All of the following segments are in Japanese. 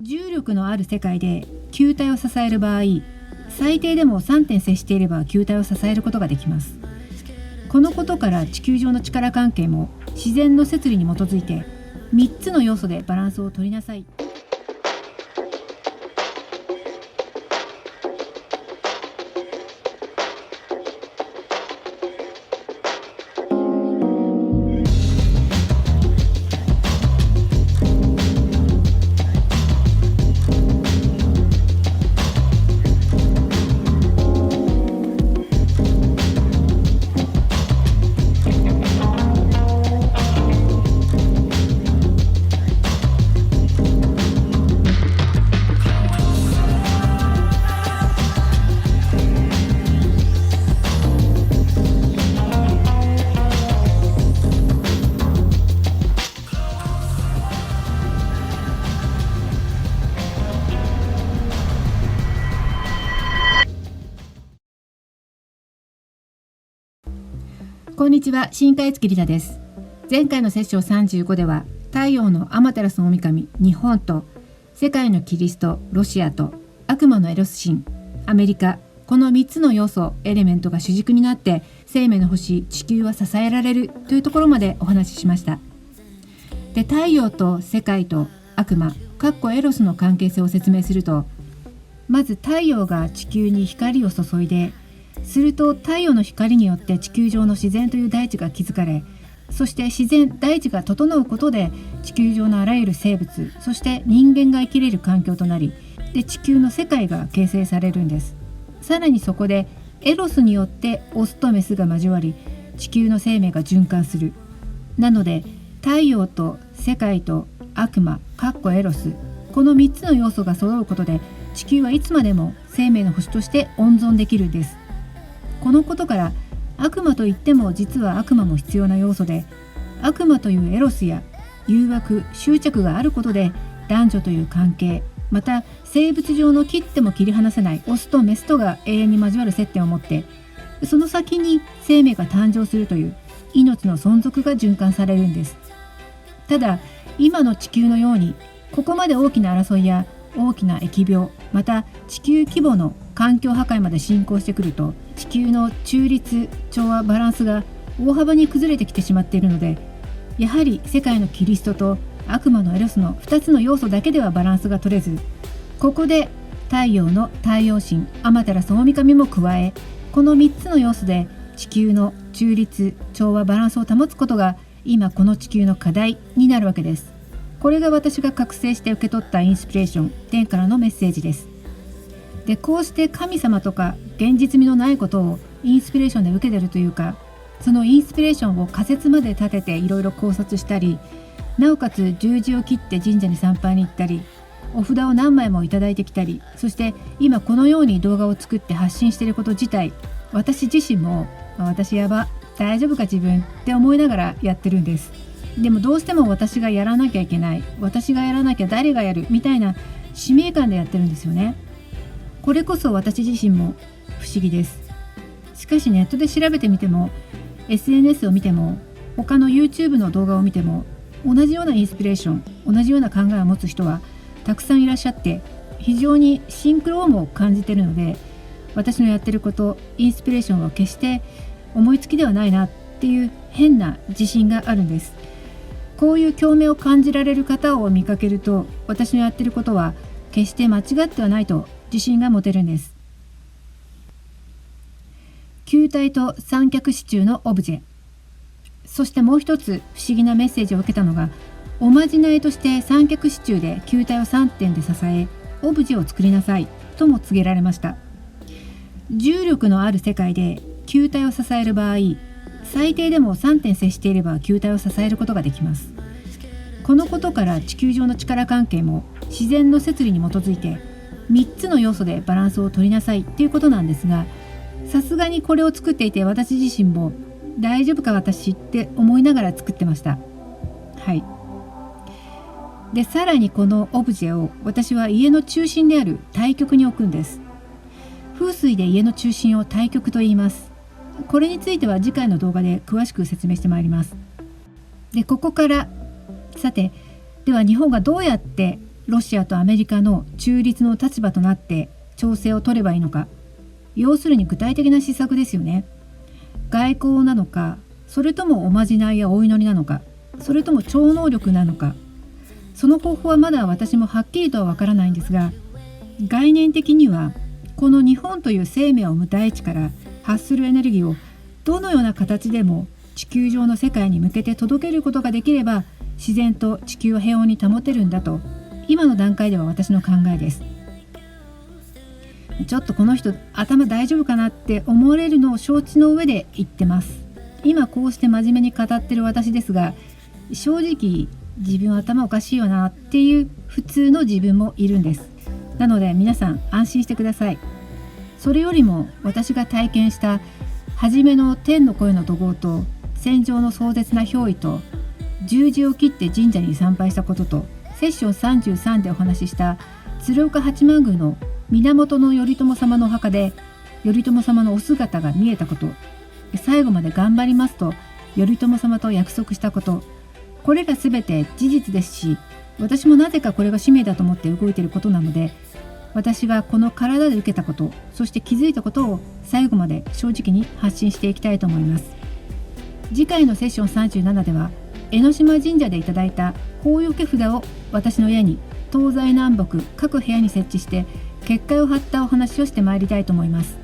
重力のある世界で球体を支える場合、最低でも3点接していれば球体を支えることができます。このことから地球上の力関係も自然の摂理に基づいて3つの要素でバランスを取りなさい。こんにちは、新海月里奈です。前回のセッション35では、太陽のアマテラス大神日本と、世界のキリストロシアと、悪魔のエロス神アメリカ、この3つの要素エレメントが主軸になって生命の星地球は支えられるというところまでお話ししました。で、太陽と世界と悪魔エロスの関係性を説明すると、まず太陽が地球に光を注いで、すると太陽の光によって地球上の自然という大地が築かれ、そして自然大地が整うことで地球上のあらゆる生物、そして人間が生きれる環境となり、で地球の世界が形成されるんです。さらにそこでエロスによってオスとメスが交わり、地球の生命が循環する。なので太陽と世界と悪魔エロス、この3つの要素が揃うことで地球はいつまでも生命の星として温存できるんです。このことから悪魔といっても実は悪魔も必要な要素で、悪魔というエロスや誘惑執着があることで男女という関係、また生物上の切っても切り離せないオスとメスとが永遠に交わる接点を持って、その先に生命が誕生するという命の存続が循環されるんです。ただ今の地球のようにここまで大きな争いや大きな疫病、また地球規模の環境破壊まで進行してくると、地球の中立調和バランスが大幅に崩れてきてしまっているので、やはり世界のキリストと悪魔のエロスの2つの要素だけではバランスが取れず、ここで太陽の太陽神アマテラス大神も加え、この3つの要素で地球の中立調和バランスを保つことが今この地球の課題になるわけです。これが私が覚醒して受け取ったインスピレーション、天からのメッセージです。で、こうして神様とか現実味のないことをインスピレーションで受けてるというか、そのインスピレーションを仮説まで立てていろいろ考察したり、なおかつ十字を切って神社に参拝に行ったり、お札を何枚もいただいてきたり、そして今このように動画を作って発信していること自体、私自身も私やば、大丈夫か自分って思いながらやってるんです。でもどうしても私がやらなきゃいけない、私がやらなきゃ誰がやるみたいな使命感でやってるんですよね。これこそ私自身も不思議です。しかしネットで調べてみても SNS を見ても他の YouTube の動画を見ても、同じようなインスピレーション、同じような考えを持つ人はたくさんいらっしゃって、非常にシンクロも感じているので、私のやってること、インスピレーションは決して思いつきではないなっていう変な自信があるんです。こういう共鳴を感じられる方を見かけると、私のやってることは決して間違ってはないと自信が持てるんです。球体と三脚支柱のオブジェ。そしてもう一つ不思議なメッセージを受けたのが、おまじないとして三脚支柱で球体を3点で支え、オブジェを作りなさいとも告げられました。重力のある世界で球体を支える場合、最低でも3点接していれば球体を支えることができます。このことから地球上の力関係も自然の摂理に基づいて3つの要素でバランスを取りなさいということなんですが、さすがにこれを作っていて私自身も大丈夫か私って思いながら作ってました。はい。で、さらにこのオブジェを私は家の中心である対極に置くんです。風水で家の中心を対極と言います。これについては次回の動画で詳しく説明してまいります。で、ここからさて、では日本がどうやってロシアとアメリカの中立の立場となって調整を取ればいいのか、要するに具体的な施策ですよね。外交なのか、それともおまじないやお祈りなのか、それとも超能力なのか、その方法はまだ私もはっきりとはわからないんですが、概念的にはこの日本という生命を生む大地から発するエネルギーをどのような形でも地球上の世界に向けて届けることができれば、自然と地球を平穏に保てるんだと今の段階では私の考えです。ちょっとこの人頭大丈夫かなって思われるのを承知の上で言ってます。今こうして真面目に語ってる私ですが、正直自分は頭おかしいよなっていう普通の自分もいるんです。なので皆さん安心してください。それよりも私が体験した初めの天の声の怒号と戦場の壮絶な憑依と十字を切って神社に参拝したことと、セッション33でお話しした鶴岡八幡宮の源頼朝様のお墓で頼朝様のお姿が見えたこと、最後まで頑張りますと頼朝様と約束したこと、これが全て事実ですし、私もなぜかこれが使命だと思って動いていることなので、私がこの体で受けたこと、そして気づいたことを最後まで正直に発信していきたいと思います。次回のセッション37では、江ノ島神社でいただいた法よけ札を私の家に東西南北各部屋に設置して結界を張ったお話をしてまいりたいと思います。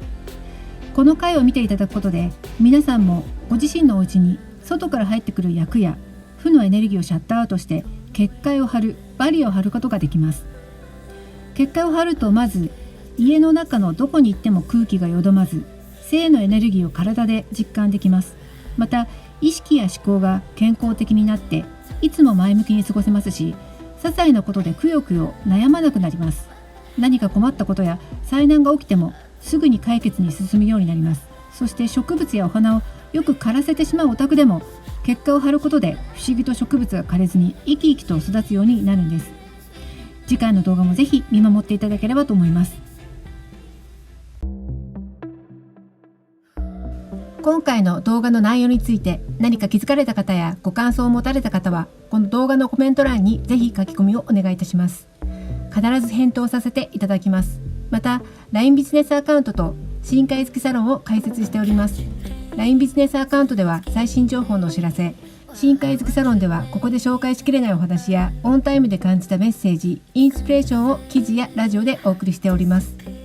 この回を見ていただくことで、皆さんもご自身のお家に外から入ってくる厄や負のエネルギーをシャットアウトして結界を張る、バリアを張ることができます。結界を張ると、まず家の中のどこに行っても空気がよどまず、正のエネルギーを体で実感できます。また意識や思考が健康的になっていつも前向きに過ごせますし、些細なことでくよくよ悩まなくなります。何か困ったことや災難が起きてもすぐに解決に進むようになります。そして植物やお花をよく枯らせてしまうお宅でも結界を張ることで不思議と植物が枯れずに生き生きと育つようになるんです。次回の動画もぜひ見守っていただければと思います。今回の動画の内容について何か気づかれた方やご感想を持たれた方は、この動画のコメント欄にぜひ書き込みをお願いいたします。必ず返答させていただきます。また LINE ビジネスアカウントと新買い付きサロンを開設しております。 LINE ビジネスアカウントでは最新情報のお知らせ、新買い付きサロンではここで紹介しきれないお話やオンタイムで感じたメッセージ、インスピレーションを記事やラジオでお送りしております。